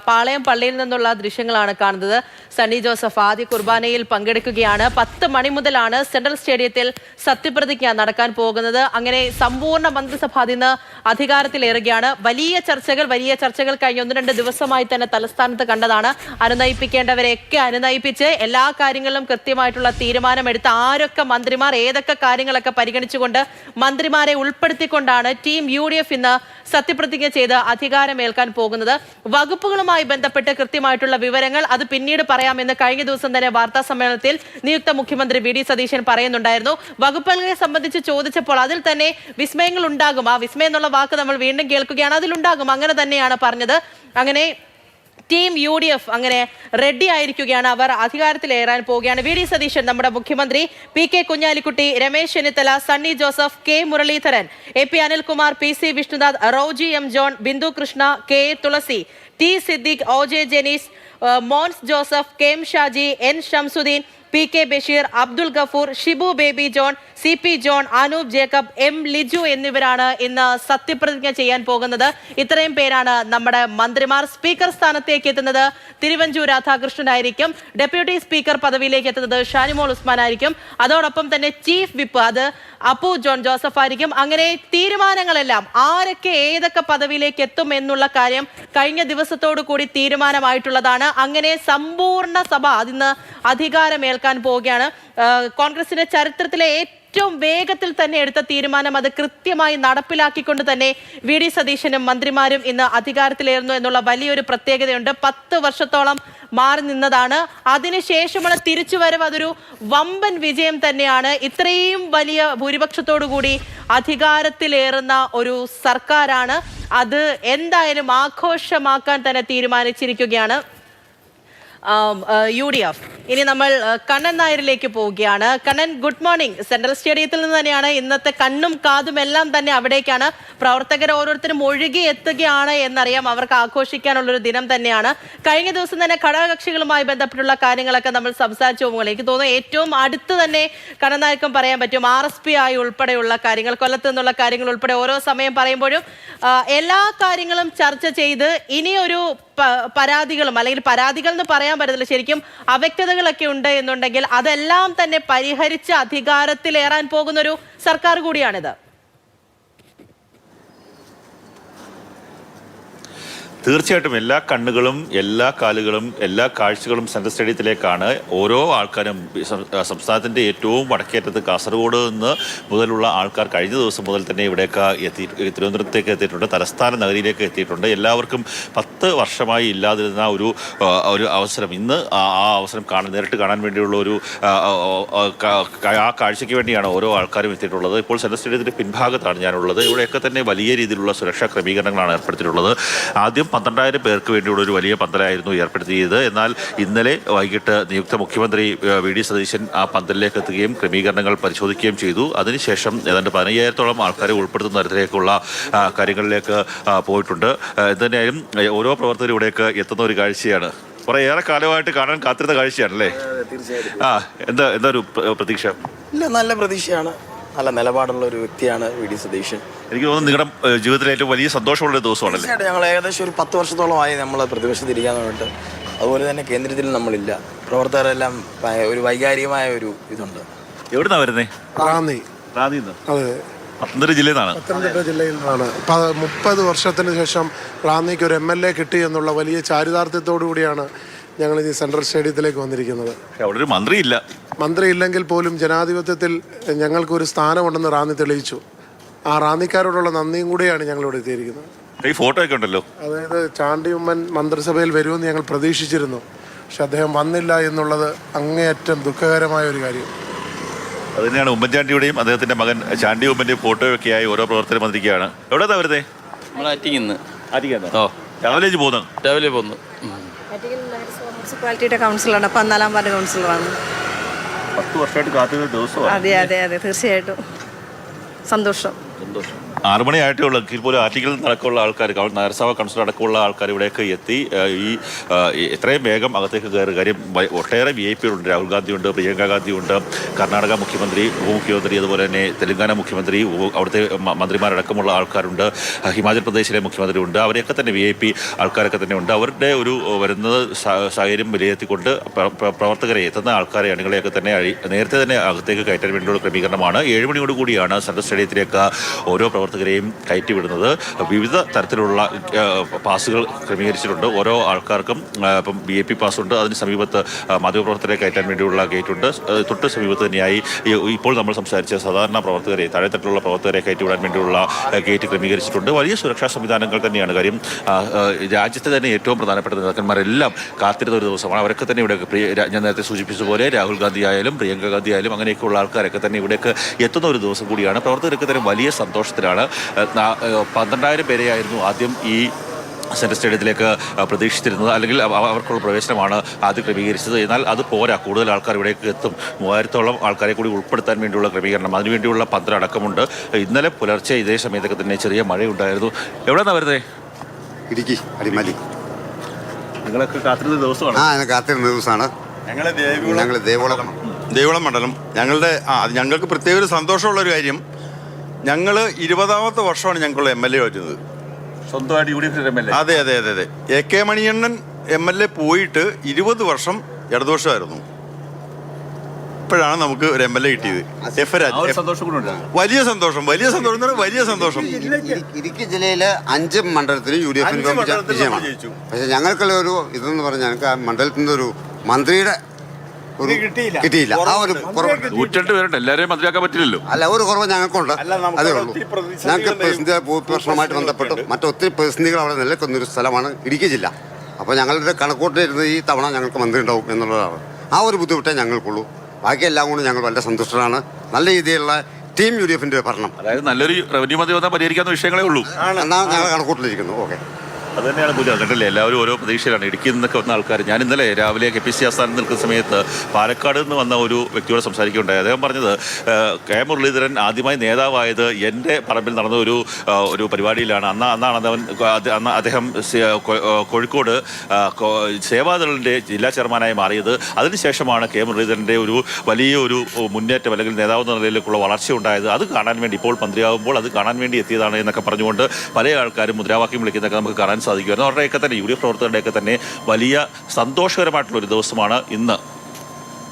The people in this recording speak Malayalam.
പാളയം പള്ളിയിൽ നിന്നുള്ള ദൃശ്യങ്ങളാണ് കാണുന്നത്. സണ്ണി ജോസഫ് ആദ്യ കുർബാനയിൽ പങ്കെടുക്കുകയാണ്. 10 മണി മുതലാണ് സെൻട്രൽ സ്റ്റേഡിയത്തിൽ സത്യപ്രതിജ്ഞ നടക്കാൻ പോകുന്നത്. അങ്ങനെ സമ്പൂർണ്ണ മന്ത്രിസഭ ഇന്ന് അധികാരത്തിലേറുകയാണ്. വലിയ ചർച്ചകൾ കഴിഞ്ഞ 1-2 ദിവസമായി തന്നെ തലസ്ഥാനത്ത് കണ്ടതാണ്. അനുനയിപ്പിക്കേണ്ടവരെയൊക്കെ അനുനയിപ്പിച്ച് എല്ലാ കാര്യങ്ങളിലും കൃത്യമായിട്ടുള്ള തീരുമാനമെടുത്ത് ആരൊക്കെ മന്ത്രിമാർ ഏതൊക്കെ കാര്യങ്ങളൊക്കെ പരിഗണിച്ചുകൊണ്ട് മന്ത്രിമാരെ ഉൾപ്പെടുത്തിക്കൊണ്ടാണ് ടീം UDF ഇന്ന് സത്യപ്രതിജ്ഞ ചെയ്ത് അധികാരമേൽക്കാൻ പോകുന്നത്. വകുപ്പുകളുമായി ബന്ധപ്പെട്ട് കൃത്യമായിട്ടുള്ള വിവരങ്ങൾ അത് പിന്നീട് പറയാമെന്ന് കഴിഞ്ഞ ദിവസം തന്നെ വാർത്താ സമ്മേളനത്തിൽ നിയുക്ത മുഖ്യമന്ത്രി VD സതീശൻ പറയുന്നുണ്ടായിരുന്നു. വകുപ്പുകളെ സംബന്ധിച്ച് ചോദിച്ചപ്പോൾ അതിൽ തന്നെ വിസ്മയങ്ങൾ ഉണ്ടാകും. ആ വിസ്മയം എന്നുള്ള വാക്ക് നമ്മൾ വീണ്ടും കേൾക്കുകയാണ്. അതിലുണ്ടാകും, അങ്ങനെ തന്നെയാണ് പറഞ്ഞത്. അങ്ങനെ ടീം UDF അങ്ങനെ റെഡി ആയിരിക്കുകയാണ്. അവർ അധികാരത്തിലേറാൻ പോവുകയാണ്. VD സതീശൻ, നമ്മുടെ മുഖ്യമന്ത്രി, PK Kunhalikutty, Ramesh Chennithala, Sunny Joseph, K Muraleedharan, AP Anilkumar, PC Vishnunath, Roji M John, Bindu Krishna, KA Thulasi, T Siddique, OJ Janeesh, Mons Joseph, KM Shaji, N Shamsudheen, PK Basheer, Abdul Gafoor, Shibu Baby John, CP John, Anoop Jacob, M Liju എന്നിവരാണ് ഇന്ന് സത്യപ്രതിജ്ഞ ചെയ്യാൻ പോകുന്നത്. ഇത്രയും പേരാണ് നമ്മുടെ മന്ത്രിമാർ. സ്പീക്കർ സ്ഥാനത്തേക്ക് എത്തുന്നത് തിരുവഞ്ചൂർ രാധാകൃഷ്ണനായിരിക്കും. ഡെപ്യൂട്ടി സ്പീക്കർ പദവിയിലേക്ക് എത്തുന്നത് ഷാനിമോൾ ഉസ്മാൻ ആയിരിക്കും. അതോടൊപ്പം തന്നെ ചീഫ് വിപ്പ് അത് അപ്പു ജോൺ ജോസഫ് ആയിരിക്കും. അങ്ങനെ തീരുമാനങ്ങളെല്ലാം ആരൊക്കെ ഏതൊക്കെ പദവിയിലേക്ക് എത്തും എന്നുള്ള കാര്യം കഴിഞ്ഞ ദിവസത്തോടു കൂടി തീരുമാനമായിട്ടുള്ളതാണ്. അങ്ങനെ സമ്പൂർണ്ണ സഭ ഇന്ന് അധികാരമേൽക്കാൻ പോവുകയാണ്. കോൺഗ്രസിന്റെ ചരിത്രത്തിലെ ഏറ്റവും വേഗത്തിൽ തന്നെ എടുത്ത തീരുമാനം അത് കൃത്യമായി നടപ്പിലാക്കിക്കൊണ്ട് തന്നെ VD സതീശനും മന്ത്രിമാരും ഇന്ന് അധികാരത്തിലേറുന്നു എന്നുള്ള വലിയൊരു പ്രത്യേകതയുണ്ട്. 10 വർഷത്തോളം മാറി നിന്നതാണ്. അതിനുശേഷമുള്ള തിരിച്ചുവരവ് അതൊരു വമ്പൻ വിജയം തന്നെയാണ്. ഇത്രയും വലിയ ഭൂരിപക്ഷത്തോടു കൂടി അധികാരത്തിലേറുന്ന ഒരു സർക്കാരാണ്. അത് എന്തായാലും ആഘോഷമാക്കാൻ തന്നെ തീരുമാനിച്ചിരിക്കുകയാണ് UDF. ഇനി നമ്മൾ കണ്ണൻ നായരിലേക്ക് പോവുകയാണ്. Kannan, good morning. സെൻട്രൽ സ്റ്റേഡിയത്തിൽ നിന്ന് തന്നെയാണ് ഇന്നത്തെ കണ്ണും കാതും എല്ലാം തന്നെ അവിടേക്കാണ്. പ്രവർത്തകർ ഓരോരുത്തരും ഒഴുകി എത്തുകയാണ് എന്നറിയാം. അവർക്ക് ആഘോഷിക്കാനുള്ളൊരു ദിനം തന്നെയാണ്. കഴിഞ്ഞ ദിവസം തന്നെ ഘടകകക്ഷികളുമായി ബന്ധപ്പെട്ടുള്ള കാര്യങ്ങളൊക്കെ നമ്മൾ സംസാരിച്ചു പോകുമ്പോൾ എനിക്ക് തോന്നുന്നു ഏറ്റവും അടുത്ത് തന്നെ കണ്ണൻ നായർക്കും പറയാൻ പറ്റും. RSP ആയി ഉൾപ്പെടെയുള്ള കാര്യങ്ങൾ, കൊല്ലത്ത് നിന്നുള്ള കാര്യങ്ങൾ ഉൾപ്പെടെ ഓരോ സമയം പറയുമ്പോഴും എല്ലാ കാര്യങ്ങളും ചർച്ച ചെയ്ത് ഇനിയൊരു പരാതികളും അല്ലെങ്കിൽ പരാതികൾ എന്ന് പറയാൻ പറ്റത്തില്ല, ശരിക്കും അവ്യക്തതകളൊക്കെ ഉണ്ട് എന്നുണ്ടെങ്കിൽ അതെല്ലാം തന്നെ പരിഹരിച്ച് അധികാരത്തിലേറാൻ പോകുന്ന ഒരു സർക്കാർ കൂടിയാണിത്. തീർച്ചയായിട്ടും എല്ലാ കണ്ണുകളും എല്ലാ കാലുകളും എല്ലാ കാഴ്ചകളും സെൻട്രൽ സ്റ്റേഡിയത്തിലേക്കാണ്. ഓരോ ആൾക്കാരും സംസ്ഥാനത്തിൻ്റെ ഏറ്റവും വടക്കേറ്റത്ത് കാസർഗോഡ് നിന്ന് മുതലുള്ള ആൾക്കാർ കഴിഞ്ഞ ദിവസം മുതൽ തന്നെ ഇവിടേക്ക് തിരുവനന്തപുരത്തേക്ക് എത്തിയിട്ടുണ്ട്, തലസ്ഥാന നഗരിയിലേക്ക് എത്തിയിട്ടുണ്ട്. എല്ലാവർക്കും 10 വർഷമായി ഇല്ലാതിരുന്ന ഒരു അവസരം ഇന്ന് ആ അവസരം നേരിട്ട് കാണാൻ വേണ്ടിയുള്ള ഒരു ആ കാഴ്ചയ്ക്ക് വേണ്ടിയാണ് ഓരോ ആൾക്കാരും എത്തിയിട്ടുള്ളത്. ഇപ്പോൾ സെൻട്രൽ സ്റ്റേഡിയത്തിൻ്റെ പിൻഭാഗത്താണ് ഞാനുള്ളത്. ഇവിടെയൊക്കെ തന്നെ വലിയ രീതിയിലുള്ള സുരക്ഷാ ക്രമീകരണങ്ങളാണ് ഏർപ്പെടുത്തിയിട്ടുള്ളത്. ആദ്യം 12,000 പേർക്ക് വേണ്ടിയുള്ള ഒരു വലിയ പന്തലായിരുന്നു ഏർപ്പെടുത്തിയത്. എന്നാൽ ഇന്നലെ വൈകിട്ട് നിയുക്ത മുഖ്യമന്ത്രി VD സതീശൻ ആ പന്തലിലേക്ക് എത്തുകയും ക്രമീകരണങ്ങൾ പരിശോധിക്കുകയും ചെയ്തു. അതിനുശേഷം ഏതാണ്ട് 15,000-ഓളം ആൾക്കാരെ ഉൾപ്പെടുത്തുന്ന തരത്തിലേക്കുള്ള കാര്യങ്ങളിലേക്ക് പോയിട്ടുണ്ട്. എന്തായാലും ഓരോ പ്രവർത്തകരും ഇവിടേക്ക് എത്തുന്ന ഒരു കാഴ്ചയാണ്. കുറേയേറെ കാലമായിട്ട് കാണാൻ കാത്തിരുന്ന കാഴ്ചയാണല്ലേ? എന്താ ഒരു പ്രതീക്ഷ? ഇല്ല, നല്ല പ്രതീക്ഷയാണ്. നല്ല നിലപാടുള്ള ഒരു വ്യക്തിയാണ് VD സതീശൻ. എനിക്ക് തോന്നുന്നു നിങ്ങളുടെ ജീവിതത്തിലെ ഏറ്റവും വലിയ സന്തോഷമുള്ള ദിവസമാണല്ലേ? ഞങ്ങൾ ഏകദേശം ഒരു 10 വർഷത്തോളമായി നമ്മൾ പ്രതിപക്ഷത്തിരിക്കാൻ വേണ്ടിയിട്ട്. അതുപോലെ തന്നെ കേന്ദ്രത്തിൽ നമ്മളില്ല. പ്രവർത്തകരെല്ലാം ഒരു വൈകാരികമായ ഒരു ഇതുണ്ട്. എവിടുന്നാണ് വരുന്നത്? അതെ, പത്തനംതിട്ട ജില്ലയിൽ നിന്നാണ്. പത്തനംതിട്ട ജില്ലയിൽ നിന്നാണ്. 30 വർഷത്തിന് ശേഷം റാന്നിക്ക് ഒരു MLA കിട്ടി എന്നുള്ള വലിയ ചാരിതാർത്ഥ്യത്തോടു കൂടിയാണ് ഞങ്ങൾ ഈ സെൻട്രൽ സ്റ്റേഡിയത്തിലേക്ക് വന്നിരിക്കുന്നത്. അവിടെ ഒരു മന്ത്രി ഇല്ലെങ്കിൽ പോലും ജനാധിപത്യത്തിൽ ഞങ്ങൾക്കൊരു സ്ഥാനമുണ്ടെന്ന് റാന്നി തെളിയിച്ചു. ആ റാന്നിക്കാരോടുള്ള നന്ദിയും കൂടിയാണ് ഞങ്ങളിവിടെ എത്തിയിരിക്കുന്നത്. ഈ ഫോട്ടോ ഒക്കെ ഉണ്ടല്ലോ. അതായത് ചാണ്ടി ഉമ്മൻ മന്ത്രിസഭയിൽ വരുമെന്ന് ഞങ്ങൾ പ്രതീക്ഷിച്ചിരുന്നു, പക്ഷെ അദ്ദേഹം വന്നില്ല എന്നുള്ളത് അങ്ങേയറ്റം ദുഃഖകരമായ ഒരു കാര്യം. അത് തന്നെയാണ് ഉമ്മൻചാണ്ടിയുടെയും അദ്ദേഹത്തിന്റെ മകൻ ചാണ്ടി ഉമ്മന്റെ ഫോട്ടോയൊക്കെയായി ഓരോ പ്രവർത്തനം വന്നിരിക്കുകയാണ്. എവിടെയാ വരുന്നേ? രാവിലെ പോകുന്നു. മുനിസിപ്പാലിറ്റിയുടെ കൗൺസിലറാണ്. 14-ാം വാർഡ് കൗൺസിലറാണ്. 10 വർഷമായിട്ട് കാത്തിരുന്ന ദിവസമാണ്. അതെ, തീർച്ചയായിട്ടും സന്തോഷം. 6 മണിയായിട്ടേ ഉള്ളൂ. എങ്കിൽ പോലും ആറ്റിങ്ങിൽ നടക്കമുള്ള ആൾക്കാർ, നഗരസഭ കൗൺസിലർ അടക്കമുള്ള ആൾക്കാർ ഇവിടേക്ക് എത്തി എത്രയും വേഗം അകത്തേക്ക് കയറി. കാര്യം ഒട്ടേറെ VIP ഉണ്ട്. രാഹുൽ ഗാന്ധിയുണ്ട്, പ്രിയങ്ക ഗാന്ധിയുണ്ട്, കർണാടക മുഖ്യമന്ത്രി, ഉപമുഖ്യമന്ത്രി, അതുപോലെ തന്നെ തെലങ്കാന മുഖ്യമന്ത്രി, അവിടുത്തെ മന്ത്രിമാരടക്കമുള്ള ആൾക്കാരുണ്ട്, ഹിമാചൽ പ്രദേശിലെ മുഖ്യമന്ത്രി ഉണ്ട്. അവരെയൊക്കെ തന്നെ VIP ആൾക്കാരൊക്കെ തന്നെ ഉണ്ട്. അവരുടെ ഒരു വരുന്നത് സാഹചര്യം വിലയിരുത്തിക്കൊണ്ട് പ്രവർത്തകരെ എത്തുന്ന ആൾക്കാരെ അണികളെയൊക്കെ തന്നെ നേരത്തെ തന്നെ അകത്തേക്ക് കയറ്റാൻ വേണ്ടിയുള്ള ക്രമീകരണമാണ്. 7 മണിയോട് കൂടിയാണ് സെൻട്രൽ സ്റ്റേഡിയത്തിലേക്ക് ഓരോ പ്രവർത്തകരെയും കയറ്റിവിടുന്നത്. വിവിധ തരത്തിലുള്ള പാസുകൾ ക്രമീകരിച്ചിട്ടുണ്ട്. ഓരോ ആൾക്കാർക്കും ഇപ്പം VIP പാസ്സുണ്ട്. അതിന് സമീപത്ത് മാധ്യമപ്രവർത്തകരെ കയറ്റാൻ വേണ്ടിയുള്ള ഗേറ്റുണ്ട്. തൊട്ട് സമീപത്ത് തന്നെയായി ഇപ്പോൾ നമ്മൾ സംസാരിച്ച സാധാരണ പ്രവർത്തകരെ, താഴെത്തട്ടിലുള്ള പ്രവർത്തകരെ കയറ്റിവിടാൻ വേണ്ടിയുള്ള ഗേറ്റ് ക്രമീകരിച്ചിട്ടുണ്ട്. വലിയ സുരക്ഷാ സംവിധാനങ്ങൾ തന്നെയാണ്. കാര്യം രാജ്യത്തെ തന്നെ ഏറ്റവും പ്രധാനപ്പെട്ട നേതാക്കന്മാരെല്ലാം കാത്തിരുന്ന ഒരു ദിവസമാണ്. അവരൊക്കെ തന്നെ ഇവിടെ ഞാൻ നേരത്തെ സൂചിപ്പിച്ചതുപോലെ രാഹുൽ ഗാന്ധി ആയാലും പ്രിയങ്ക ഗാന്ധി ആയാലും അങ്ങനെയൊക്കെയുള്ള ആൾക്കാരൊക്കെ തന്നെ ഇവിടേക്ക് എത്തുന്ന ഒരു ദിവസം കൂടിയാണ്. പ്രവർത്തകരൊക്കെ തന്നെ വലിയ സന്തോഷത്തിലാണ്. 12,000 പേരെയായിരുന്നു ആദ്യം ഈ സെൻട്രൽ സ്റ്റേഡിയത്തിലേക്ക് പ്രതീക്ഷിച്ചിരുന്നത്. അല്ലെങ്കിൽ അവർക്കുള്ള പ്രവേശനമാണ് ആദ്യം ക്രമീകരിച്ചത്. എന്നാൽ അത് പോരാ, കൂടുതൽ ആൾക്കാർ ഇവിടേക്ക് എത്തും. 3000-ഓളം ആൾക്കാരെ കൂടി ഉൾപ്പെടുത്താൻ വേണ്ടിയുള്ള ക്രമീകരണം, അതിനുവേണ്ടിയുള്ള പന്തൽ അടക്കമുണ്ട്. ഇന്നലെ പുലർച്ചെ ഇതേ സമയത്തൊക്കെ തന്നെ ചെറിയ മഴയുണ്ടായിരുന്നു. എവിടെന്നാ വരുന്നത്? ഇടുക്കി അടിമാലി. നിങ്ങളൊക്കെ കാത്തിരുന്ന ദിവസമാണ്? കാത്തിരുന്ന ദിവസമാണ്. ഞങ്ങൾ ദേവികുളം മണ്ഡലം. ഞങ്ങൾക്ക് പ്രത്യേക ഒരു സന്തോഷമുള്ളൊരു കാര്യം, ഞങ്ങൾ 20ാമത്തെ വർഷമാണ് ഞങ്ങൾക്കുള്ള MLA വരുന്നത്. സ്വന്തമായിട്ട് UDF MLA? അതെ. AK മണിയണ്ണൻ MLA പോയിട്ട് 20 വർഷം ഇടതുപക്ഷമായിരുന്നു. ഇപ്പോഴാണ് നമുക്ക് ഒരു MLA കിട്ടിയത്. വലിയ സന്തോഷം. ഇടുക്കി ജില്ലയിലെ 5 മണ്ഡലത്തിൽ UDF വിജയമാണ്. പക്ഷെ ഞങ്ങൾക്കുള്ള ഒരു ഇതെന്ന് പറഞ്ഞാൽ ഞങ്ങൾക്ക് ആ മണ്ഡലത്തിൻ്റെ ഒരു മന്ത്രിയുടെ കിട്ടിയില്ല. ആ ഒരു 102 പേരുണ്ട്. എല്ലാവരെയും മന്ത്രിയാക്കാൻ പറ്റില്ലല്ലോ. അല്ല, ഒരു കുറവ് ഞങ്ങൾക്കുണ്ട്. അതേ ഉള്ളൂ. ഞങ്ങൾക്ക് പ്രതിസന്ധി പ്രശ്നമായിട്ട് ബന്ധപ്പെട്ട് മറ്റൊത്തിരി പ്രതിസന്ധികൾ അവിടെ നിലനിൽക്കുന്നൊരു സ്ഥലമാണ് ഇടുക്കി ജില്ല. അപ്പോൾ ഞങ്ങളുടെ കണക്കൂട്ടിലിരുന്ന് ഈ തവണ ഞങ്ങൾക്ക് മന്ത്രി ഉണ്ടാവും എന്നുള്ളതാണ്. ആ ഒരു ബുദ്ധിമുട്ടേ ഞങ്ങൾക്കുള്ളൂ. ബാക്കിയെല്ലാം കൊണ്ട് ഞങ്ങൾ വളരെ സന്തുഷ്ടരാണ്. നല്ല രീതിയിലുള്ള ടീം UDFന്റെ ഭരണം, അതായത് നല്ലൊരു റവന്യൂ മന്ത്രി വന്നാൽ പരിഹരിക്കാവുന്ന വിഷയങ്ങളേ ഉള്ളൂ എന്നാണ് ഞങ്ങൾ കണക്കൂട്ടിലിരിക്കുന്നു. ഓക്കെ, അത് തന്നെയാണ് പുതിയ കണ്ടല്ലേ. എല്ലാവരും ഓരോ പ്രതീക്ഷയിലാണ്. ഇടുക്കിയിൽ നിന്നൊക്കെ വന്ന ആൾക്കാർ. ഞാൻ ഇന്നലെ രാവിലെ KPC ആസ്ഥാനത്ത് നിൽക്കുന്ന സമയത്ത് പാലക്കാട് നിന്ന് വന്ന ഒരു വ്യക്തിയോട് സംസാരിക്കുകയുണ്ടായി. അദ്ദേഹം പറഞ്ഞത് K മുരളീധരൻ ആദ്യമായി നേതാവായത് എൻ്റെ പറമ്പിൽ നടന്ന ഒരു പരിപാടിയിലാണ്. അന്ന് അദ്ദേഹം കോഴിക്കോട് സേവാദളിൻ്റെ ജില്ലാ ചെയർമാനായി മാറിയത്. അതിനുശേഷമാണ് K മുരളീധരൻ്റെ ഒരു വലിയൊരു മുന്നേറ്റം അല്ലെങ്കിൽ നേതാവ് എന്ന നിലയിലേക്കുള്ള വളർച്ച ഉണ്ടായത്. അത് കാണാൻ വേണ്ടി, ഇപ്പോൾ മന്ത്രിയാകുമ്പോൾ അത് കാണാൻ വേണ്ടി എത്തിയതാണ് എന്നൊക്കെ പറഞ്ഞുകൊണ്ട് പല ആൾക്കാരും മുദ്രാവാക്യം വിളിക്കുന്നതൊക്കെ നമുക്ക് കാണാൻ സാധിക്കുമായിരുന്നു. അവരുടെയൊക്കെ തന്നെ UDF പ്രവർത്തകരുടെയൊക്കെ തന്നെ വലിയ സന്തോഷകരമായിട്ടുള്ള ഒരു ദിവസമാണ് ഇന്ന്.